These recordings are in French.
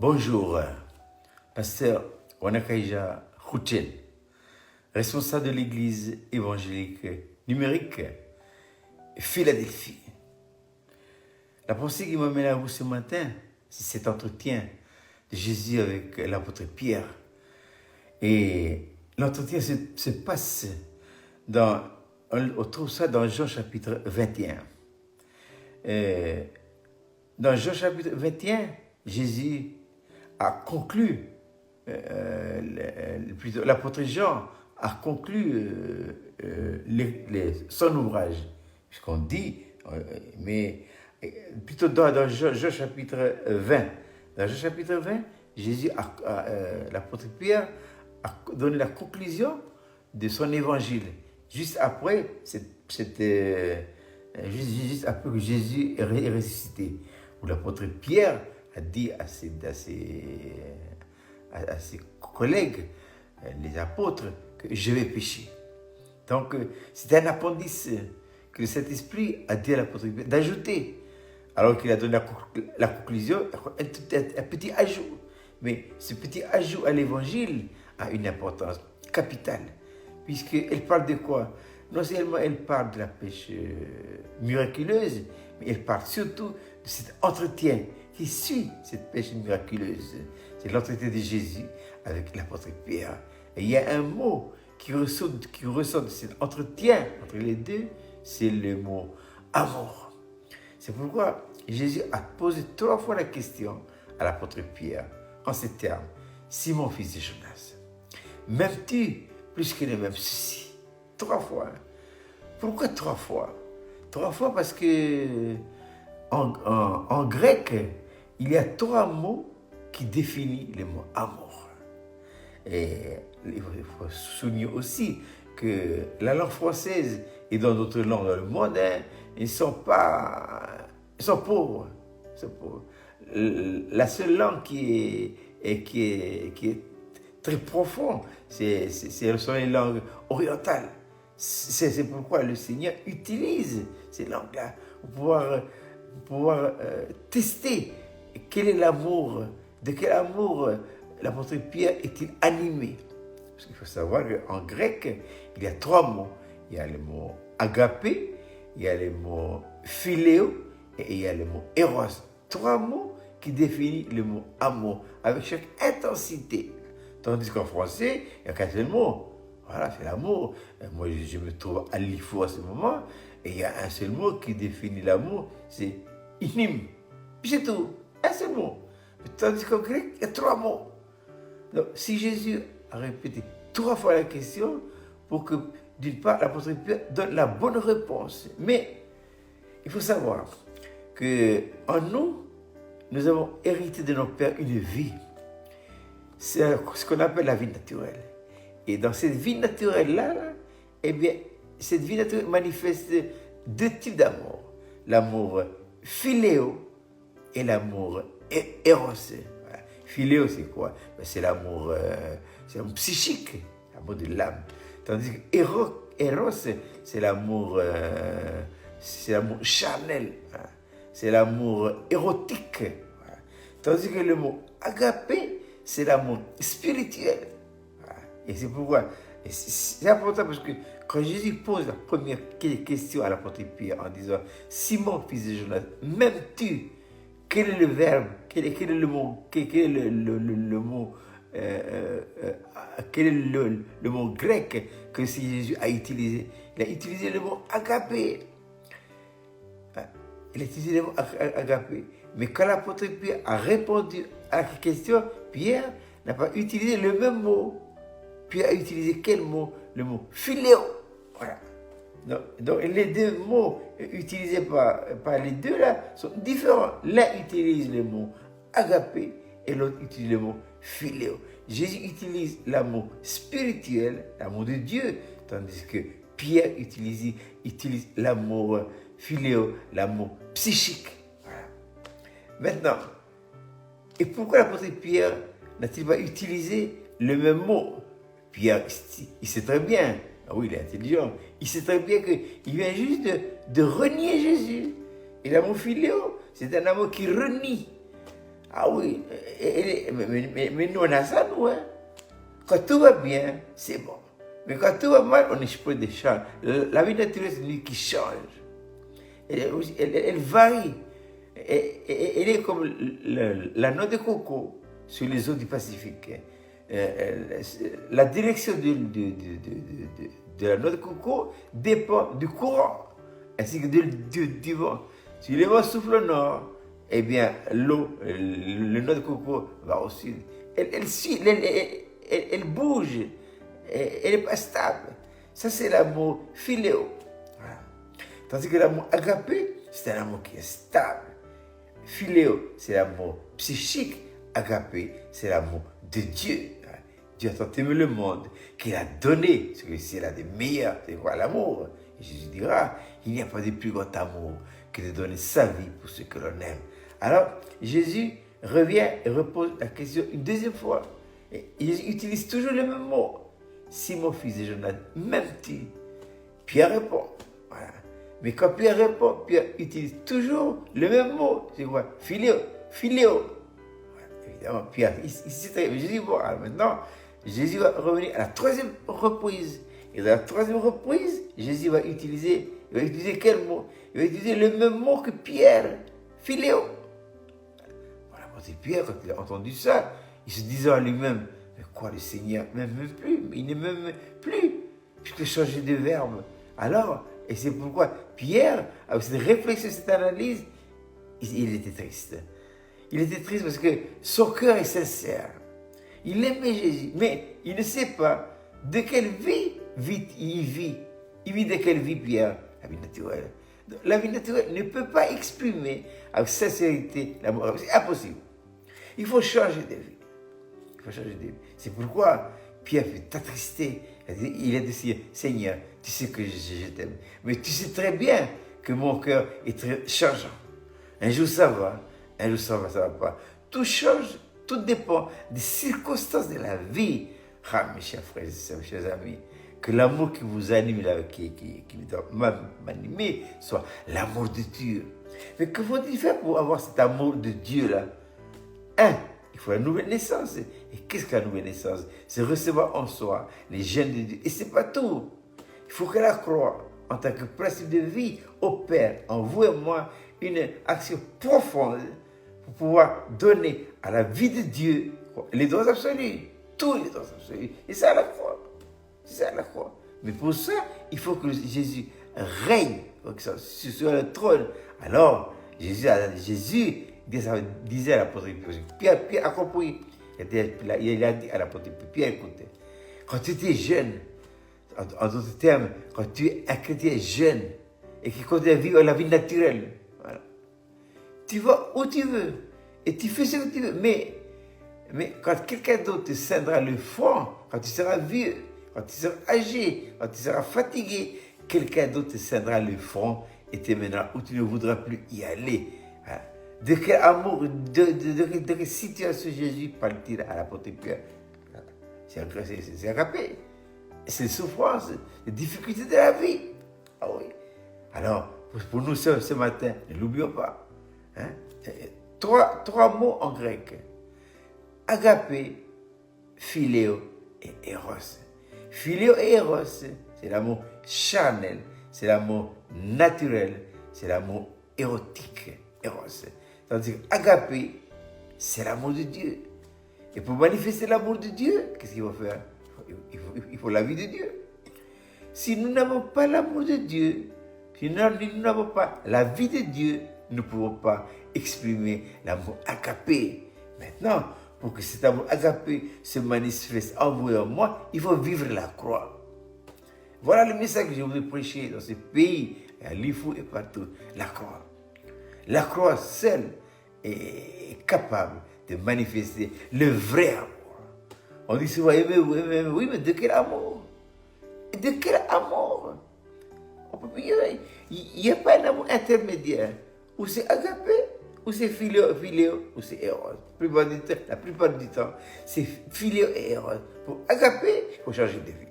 Bonjour, pasteur Wanakaija Khouchen, responsable de l'église évangélique numérique Philadelphie. La pensée qui m'amène à vous ce matin, c'est cet entretien de Jésus avec l'apôtre Pierre. Et l'entretien se passe on trouve ça dans Jean chapitre 21. Dans Jean chapitre 21, Jésus a conclu, l'apôtre Jean a conclu son ouvrage, puisqu'on dit, mais plutôt dans Jean chapitre 20. Dans Jean chapitre 20, l'apôtre Pierre a donné la conclusion de son évangile. Juste après, juste après que Jésus est ressuscité, où l'apôtre Pierre a dit à ses collègues, les apôtres, que je vais pécher. Donc, c'est un appendice que le Saint-Esprit a dit à l'apôtre Pierre d'ajouter, alors qu'il a donné la conclusion, un petit ajout. Mais ce petit ajout à l'évangile a une importance capitale, puisqu'elle parle de quoi? Non seulement elle parle de la pêche miraculeuse, mais elle parle surtout de cet entretien qui suit cette pêche miraculeuse. C'est l'entretien de Jésus avec l'apôtre Pierre. Et il y a un mot qui ressort de cet entretien entre les deux, c'est le mot amour. C'est pourquoi Jésus a posé 3 fois la question à l'apôtre Pierre en ces termes: Simon, fils de Jonas, m'aimes-tu plus que les mêmes soucis? 3 fois. Pourquoi 3 fois? 3 fois parce que en grec, il y a 3 mots qui définissent le mot amour. Et il faut souligner aussi que la langue française et dans d'autres langues dans le monde, ils sont pauvres. La seule langue qui est très profonde, sont les langues orientales. C'est pourquoi le Seigneur utilise ces langues-là pour pouvoir tester quel est l'amour, de quel amour l'apôtre Pierre est-il animé. Parce qu'il faut savoir qu'en grec, il y a 3 mots. Il y a le mot agapé, il y a le mot philéo et il y a le mot eros. 3 mots qui définissent le mot amour avec chaque intensité. Tandis qu'en français, il n'y a qu'un seul mot. Voilà, c'est l'amour. Moi, je me trouve à l'IFO à ce moment, et il y a un seul mot qui définit l'amour, c'est inim. Puis c'est tout, un seul mot. Tandis qu'en grec, il y a 3 mots. Donc, si Jésus a répété 3 fois la question, pour que, d'une part, l'apôtre Pierre donne la bonne réponse. Mais, il faut savoir qu'en nous avons hérité de nos pères une vie. C'est ce qu'on appelle la vie naturelle. Et dans cette vie naturelle-là, eh bien, cette vie naturelle manifeste 2 types d'amour. L'amour philéo et l'amour eros. Voilà. Philéo, c'est quoi? C'est l'amour psychique, l'amour de l'âme. Tandis que eros, c'est l'amour charnel. Voilà. C'est l'amour érotique. Voilà. Tandis que le mot agapé, c'est l'amour spirituel. Voilà. Et c'est pourquoi c'est important, parce que quand Jésus pose la première question à l'apôtre Pierre en disant « Simon, fils de Jonas, m'aimes-tu » Quel est le verbe? Quel est le mot? Quel est le mot quel est le mot grec que Jésus a utilisé? Il a utilisé le mot agapé. Il a utilisé le mot agapé. Mais quand l'apôtre Pierre a répondu à la question, Pierre n'a pas utilisé le même mot. Pierre a utilisé quel mot? Le mot philéo. Voilà. Donc les 2 mots utilisés par les 2 là sont différents. L'un utilise le mot agapé et l'autre utilise le mot philéo. Jésus utilise l'amour spirituel, l'amour de Dieu, tandis que Pierre utilise l'amour philéo, l'amour psychique. Voilà. Maintenant, et pourquoi l'apôtre Pierre n'a-t-il pas utilisé le même mot? Pierre, il sait très bien, oui, il est intelligent, il sait très bien qu'il vient juste de renier Jésus. Et l'amour philéo, c'est un amour qui renie. Ah oui, mais nous on a ça, nous. Hein. Quand tout va bien, c'est bon. Mais quand tout va mal, on est de changer. La vie naturelle, c'est lui qui change. Elle varie. Elle est comme la noix de coco sur les eaux du Pacifique. La direction de la noix de coco dépend du courant ainsi que du vent. Si le vent souffle au nord, eh bien l'eau, le noix de coco va au sud. Elle bouge, elle n'est pas stable. Ça, c'est l'amour philéo. Voilà. Tandis que l'amour agapé, c'est un amour qui est stable. Philéo, c'est l'amour psychique. Agapé, c'est l'amour de Dieu. Dieu a tant aimé le monde qu'il a donné ce que c'est là de meilleur. C'est quoi l'amour? Et Jésus dira, il n'y a pas de plus grand amour que de donner sa vie pour ceux que l'on aime. Alors, Jésus revient et repose la question une deuxième fois. Et il utilise toujours le même mot. Simon, fils de Jonas, m'aimes-tu? Pierre répond. Voilà. Mais quand Pierre répond, Pierre utilise toujours le même mot. C'est quoi? Philéo. Philéo. Voilà. Évidemment, Pierre, ici, Jésus, bon, alors maintenant, Jésus va revenir à la troisième reprise. Et dans la troisième reprise, Jésus va utiliser quel mot? Il va utiliser le même mot que Pierre. Philéo. Voilà, parce que Pierre, quand il a entendu ça, il se disait à lui-même, mais quoi, le Seigneur m'aime plus, il ne m'aime plus, puisque changer de verbe. Alors, et c'est pourquoi Pierre, avec cette réflexion, cette analyse, il était triste. Il était triste parce que son cœur est sincère. Il aimait Jésus, mais il ne sait pas de quelle vie il vit. Il vit de quelle vie, Pierre? La vie naturelle. La vie naturelle ne peut pas exprimer avec sincérité l'amour. C'est impossible. Il faut changer de vie. Il faut changer de vie. C'est pourquoi Pierre fut attristé. Il a dit, Seigneur, tu sais que je t'aime. Mais tu sais très bien que mon cœur est très changeant. Un jour ça va, un jour ça va pas. Tout change, tout dépend des circonstances de la vie. Ah, mes chers frères et sœurs, mes chers amis, que l'amour qui vous anime, qui doit m'animer, soit l'amour de Dieu. Mais que faut-il faire pour avoir cet amour de Dieu-là? Il faut la nouvelle naissance. Et qu'est-ce que la nouvelle naissance? C'est recevoir en soi les gènes de Dieu. Et ce n'est pas tout. Il faut que la croix, en tant que principe de vie, opère en vous et moi une action profonde pour pouvoir donner à la vie de Dieu les droits absolus. Tous les droits absolus. Et ça à la croix. C'est ça la croix. Mais pour ça, il faut que Jésus règne sur le trône. Alors, Jésus disait à l'apôtre Pierre a compris. Il a dit à l'apôtre Pierre, écoutez, quand tu étais jeune, en d'autres termes, quand tu es un chrétien jeune et qui continue à vivre la vie naturelle, voilà, tu vas où tu veux et tu fais ce que tu veux. Mais quand quelqu'un d'autre te scindra le front, quand tu seras vieux, quand tu seras âgé, quand tu seras fatigué, quelqu'un d'autre te scindra le front et te mènera où tu ne voudras plus y aller. De quel amour, de quelle situation Jésus parle-t-il à l'apôtre Pierre? C'est agapé. C'est les souffrances, les difficultés de la vie. Ah oui. Alors, pour nous ce matin, ne l'oublions pas. Hein? Trois mots en grec. Agapé, philéo et eros. Philéo et eros, c'est l'amour charnel, c'est l'amour naturel, c'est l'amour érotique, eros. Tandis qu'agapé, c'est l'amour de Dieu. Et pour manifester l'amour de Dieu, qu'est-ce qu'il faut faire? Il faut la vie de Dieu. Si nous n'avons pas l'amour de Dieu, si nous n'avons pas la vie de Dieu, nous ne pouvons pas exprimer l'amour agapé. Maintenant, pour que cet amour agapé se manifeste en vous et en moi, il faut vivre la croix. Voilà le message que je voulais prêcher dans ce pays, à Lifou et partout. La croix. La croix seule est capable de manifester le vrai amour. On dit souvent, oui, mais de quel amour? De quel amour? Il n'y a pas un amour intermédiaire. Ou c'est agapé, ou c'est philéo, ou c'est eros. La plupart du temps, c'est philéo et eros. Pour agapé, il faut changer de vie.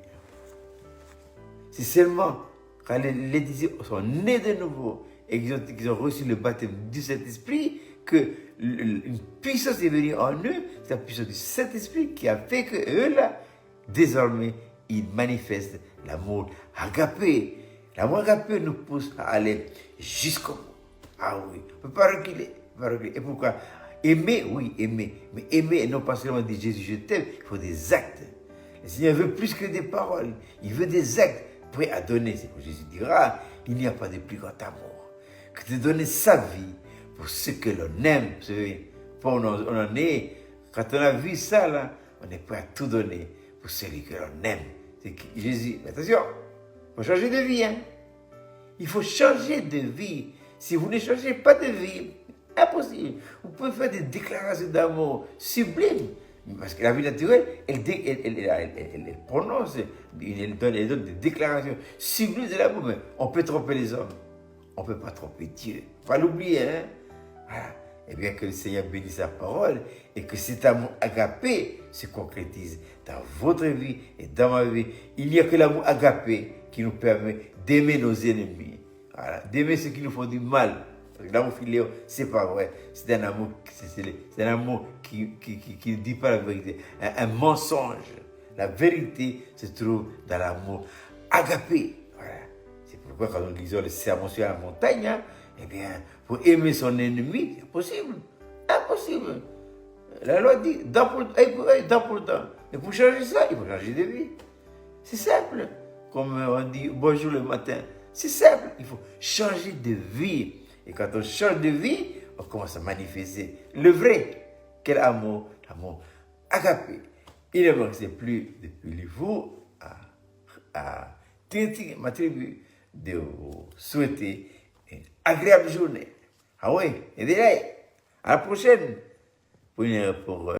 C'est seulement quand les disciples sont nés de nouveau et qu'ils ont reçu le baptême du Saint-Esprit que une puissance est venue en eux, c'est la puissance du Saint-Esprit qui a fait que eux là, désormais, ils manifestent l'amour agapé. L'amour agapé nous pousse à aller jusqu'au bout. Ah oui, on ne peut pas reculer. Et pourquoi? Aimer, oui, aimer. Mais aimer, et non pas seulement dire Jésus, je t'aime, il faut des actes. Le Seigneur veut plus que des paroles. Il veut des actes prêts à donner. C'est pour Jésus dira, il n'y a pas de plus grand amour que de donner sa vie pour ceux que l'on aime. Vous savez, on en est, quand on a vu ça, là, on est prêt à tout donner pour celui que l'on aime. C'est Jésus. Mais attention, il faut changer de vie. Hein? Il faut changer de vie. Si vous ne changez pas de vie, impossible. Vous pouvez faire des déclarations d'amour sublimes. Parce que la vie naturelle, elle prononce, elle donne des déclarations sublimes de l'amour. Mais on peut tromper les hommes. On ne peut pas tromper Dieu. Il ne faut pas l'oublier. Hein? Voilà. Et bien que le Seigneur bénisse sa parole et que cet amour agapé se concrétise dans votre vie et dans ma vie. Il n'y a que l'amour agapé qui nous permet d'aimer nos ennemis. Voilà. D'aimer ceux qui nous font du mal. L'amour philéo, c'est pas vrai. C'est un amour, c'est un amour qui ne dit pas la vérité. Un mensonge. La vérité se trouve dans l'amour agapé. Voilà. C'est pourquoi quand nous lisons le sermon sur la montagne, hein, eh bien, pour aimer son ennemi, c'est impossible. Impossible. La loi dit, dent pour dent. Et pour changer ça, il faut changer de vie. C'est simple. Comme on dit bonjour le matin. C'est simple. Il faut changer de vie. Et quand on change de vie, on commence à manifester le vrai. Quel amour? L'amour agapé. Il ne me reste plus depuis vous à ma tribu de vous souhaiter une agréable journée. Ah oui, et déjà, à la prochaine pour